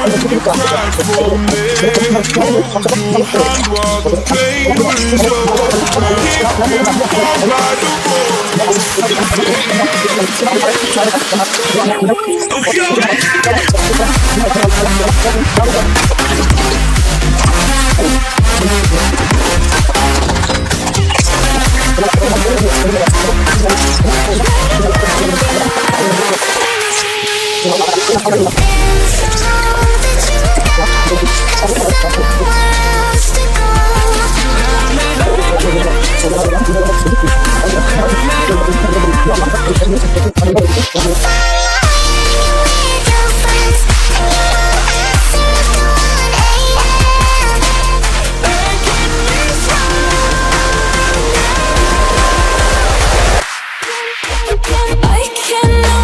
You cried for me. Hold your hand while the pain is over. Keep him warm by the warmth of your I cannot